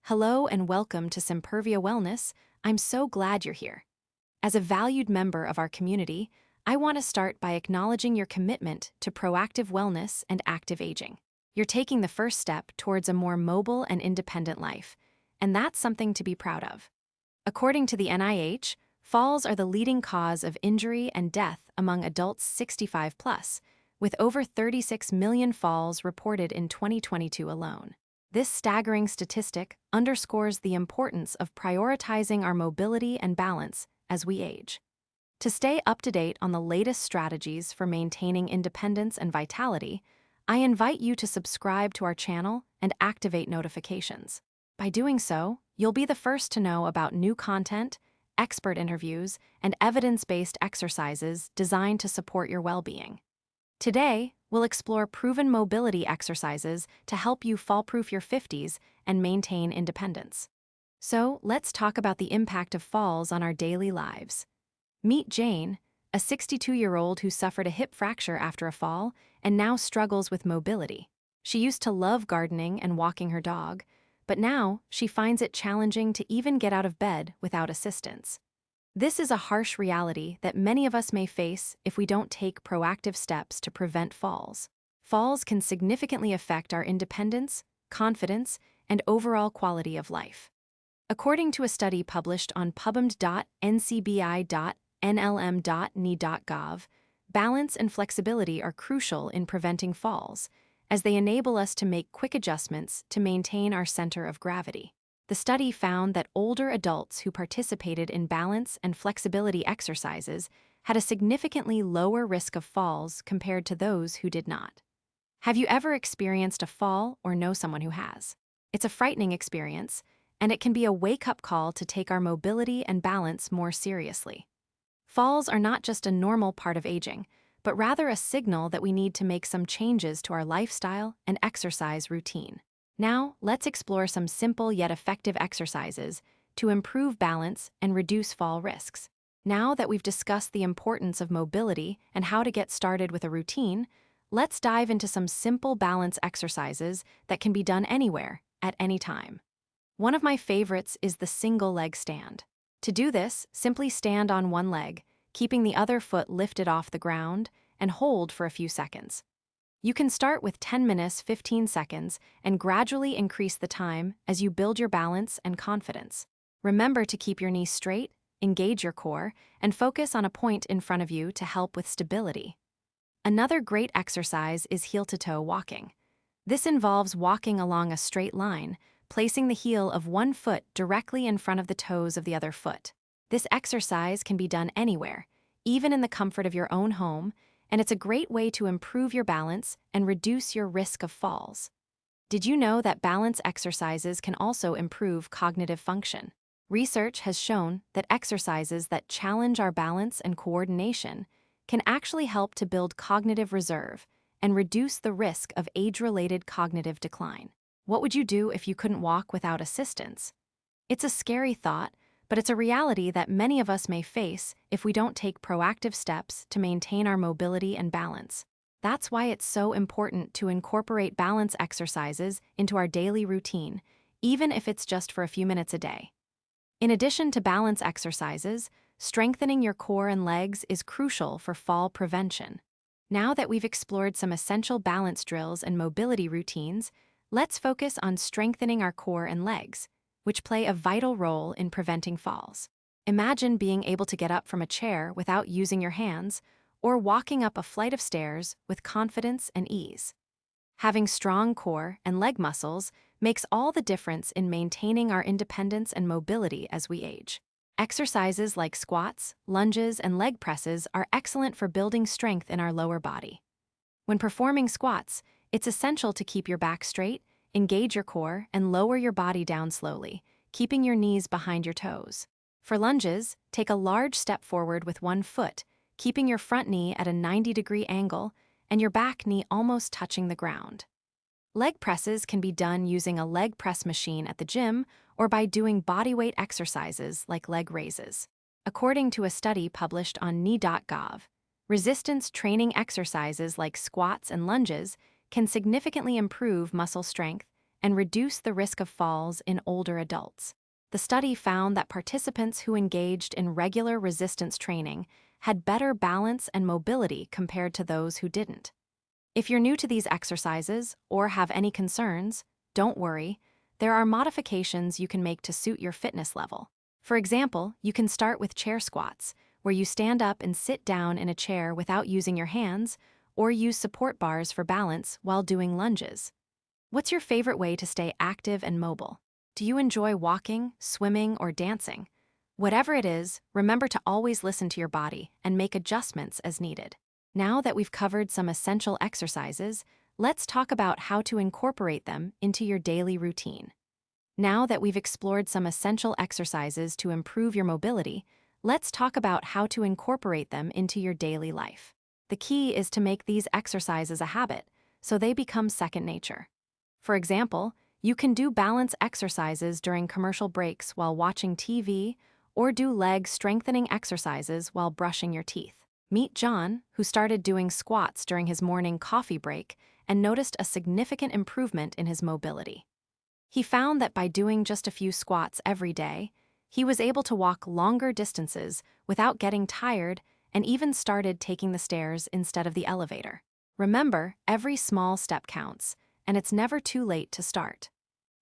Hello and welcome to Sympervia Wellness. I'm so glad you're here. As a valued member of our community, I want to start by acknowledging your commitment to proactive wellness and active aging. You're taking the first step towards a more mobile and independent life, and that's something to be proud of. According to the NIH, falls are the leading cause of injury and death among adults 65 plus, with over 36 million falls reported in 2022 alone. This staggering statistic underscores the importance of prioritizing our mobility and balance as we age. To stay up to date on the latest strategies for maintaining independence and vitality, I invite you to subscribe to our channel and activate notifications. By doing so, you'll be the first to know about new content, expert interviews, and evidence-based exercises designed to support your well-being. Today, we'll explore proven mobility exercises to help you fall-proof your 50s and maintain independence. So, let's talk about the impact of falls on our daily lives. Meet Jane, a 62-year-old who suffered a hip fracture after a fall and now struggles with mobility. She used to love gardening and walking her dog, but now she finds it challenging to even get out of bed without assistance. This is a harsh reality that many of us may face if we don't take proactive steps to prevent falls. Falls can significantly affect our independence, confidence, and overall quality of life. According to a study published on pubmed.ncbi.nlm.ne.gov, balance and flexibility are crucial in preventing falls, as they enable us to make quick adjustments to maintain our center of gravity. The study found that older adults who participated in balance and flexibility exercises had a significantly lower risk of falls compared to those who did not. Have you ever experienced a fall or know someone who has? It's a frightening experience, and it can be a wake-up call to take our mobility and balance more seriously. Falls are not just a normal part of aging, but rather a signal that we need to make some changes to our lifestyle and exercise routine. Now, let's explore some simple yet effective exercises to improve balance and reduce fall risks. Now that we've discussed the importance of mobility and how to get started with a routine, let's dive into some simple balance exercises that can be done anywhere, at any time. One of my favorites is the single leg stand. To do this, simply stand on one leg, keeping the other foot lifted off the ground, and hold for a few seconds. You can start with 10 minutes 15 seconds and gradually increase the time as you build your balance and confidence. Remember to keep your knees straight, engage your core, and focus on a point in front of you to help with stability. Another great exercise is heel-to-toe walking. This involves walking along a straight line, placing the heel of one foot directly in front of the toes of the other foot. This exercise can be done anywhere, even in the comfort of your own home, and it's a great way to improve your balance and reduce your risk of falls. Did you know that balance exercises can also improve cognitive function? Research has shown that exercises that challenge our balance and coordination can actually help to build cognitive reserve and reduce the risk of age-related cognitive decline. What would you do if you couldn't walk without assistance? It's a scary thought, but it's a reality that many of us may face if we don't take proactive steps to maintain our mobility and balance. That's why it's so important to incorporate balance exercises into our daily routine, even if it's just for a few minutes a day. In addition to balance exercises, strengthening your core and legs is crucial for fall prevention. Now that we've explored some essential balance drills and mobility routines, let's focus on strengthening our core and legs, which play a vital role in preventing falls. Imagine being able to get up from a chair without using your hands, or walking up a flight of stairs with confidence and ease. Having strong core and leg muscles makes all the difference in maintaining our independence and mobility as we age. Exercises like squats, lunges, and leg presses are excellent for building strength in our lower body. When performing squats, it's essential to keep your back straight, engage your core, and lower your body down slowly, keeping your knees behind your toes. For lunges, take a large step forward with one foot, keeping your front knee at a 90-degree angle and your back knee almost touching the ground. Leg presses can be done using a leg press machine at the gym or by doing bodyweight exercises like leg raises. According to a study published on knee.gov, resistance training exercises like squats and lunges can significantly improve muscle strength and reduce the risk of falls in older adults. The study found that participants who engaged in regular resistance training had better balance and mobility compared to those who didn't. If you're new to these exercises or have any concerns, don't worry. There are modifications you can make to suit your fitness level. For example, you can start with chair squats, where you stand up and sit down in a chair without using your hands, or use support bars for balance while doing lunges. What's your favorite way to stay active and mobile? Do you enjoy walking, swimming, or dancing? Whatever it is, remember to always listen to your body and make adjustments as needed. Now that we've covered some essential exercises, let's talk about how to incorporate them into your daily routine. Now that we've explored some essential exercises to improve your mobility, let's talk about how to incorporate them into your daily life. The key is to make these exercises a habit, so they become second nature. For example, you can do balance exercises during commercial breaks while watching TV, or do leg strengthening exercises while brushing your teeth. Meet John, who started doing squats during his morning coffee break and noticed a significant improvement in his mobility. He found that by doing just a few squats every day, he was able to walk longer distances without getting tired and even started taking the stairs instead of the elevator. Remember, every small step counts, and it's never too late to start.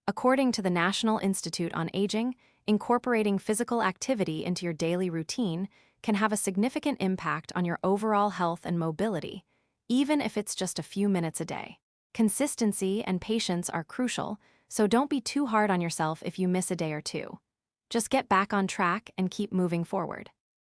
According to the National Institute on Aging, incorporating physical activity into your daily routine can have a significant impact on your overall health and mobility, even if it's just a few minutes a day. Consistency and patience are crucial, so don't be too hard on yourself if you miss a day or two. Just get back on track and keep moving forward.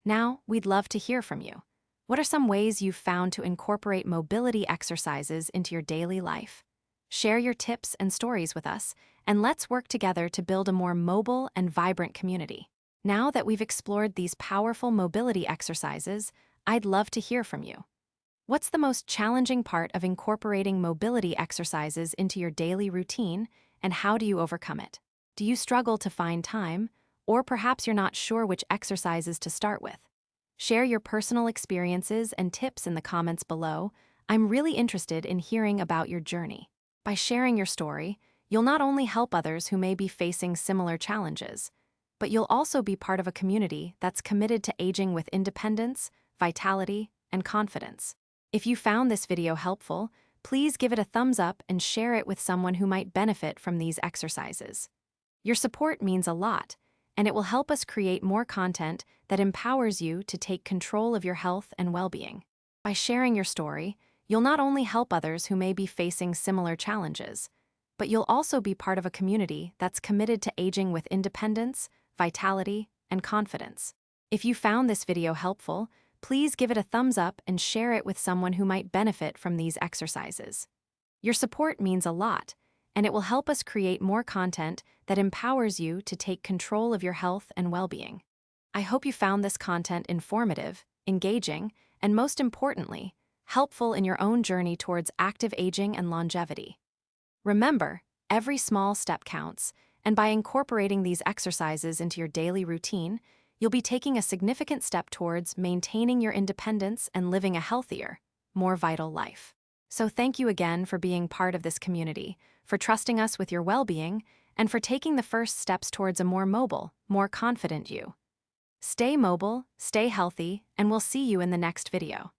Now, we'd love to hear from you. What are some ways you've found to incorporate mobility exercises into your daily life? Share your tips and stories with us, and let's work together to build a more mobile and vibrant community. Now that we've explored these powerful mobility exercises, I'd love to hear from you. What's the most challenging part of incorporating mobility exercises into your daily routine, and how do you overcome it? Do you struggle to find time, or perhaps you're not sure which exercises to start with? Share your personal experiences and tips in the comments below. I'm really interested in hearing about your journey. By sharing your story, you'll not only help others who may be facing similar challenges, but you'll also be part of a community that's committed to aging with independence, vitality, and confidence. If you found this video helpful, please give it a thumbs up and share it with someone who might benefit from these exercises. Your support means a lot, and it will help us create more content that empowers you to take control of your health and well-being. By sharing your story, you'll not only help others who may be facing similar challenges, but you'll also be part of a community that's committed to aging with independence, vitality, and confidence. If you found this video helpful, please give it a thumbs up and share it with someone who might benefit from these exercises. Your support means a lot, and it will help us create more content that empowers you to take control of your health and well-being. I hope you found this content informative, engaging, and most importantly, helpful in your own journey towards active aging and longevity. Remember, every small step counts, and by incorporating these exercises into your daily routine, you'll be taking a significant step towards maintaining your independence and living a healthier, more vital life. So thank you again for being part of this community, for trusting us with your well-being, and for taking the first steps towards a more mobile, more confident you. Stay mobile, stay healthy, and we'll see you in the next video.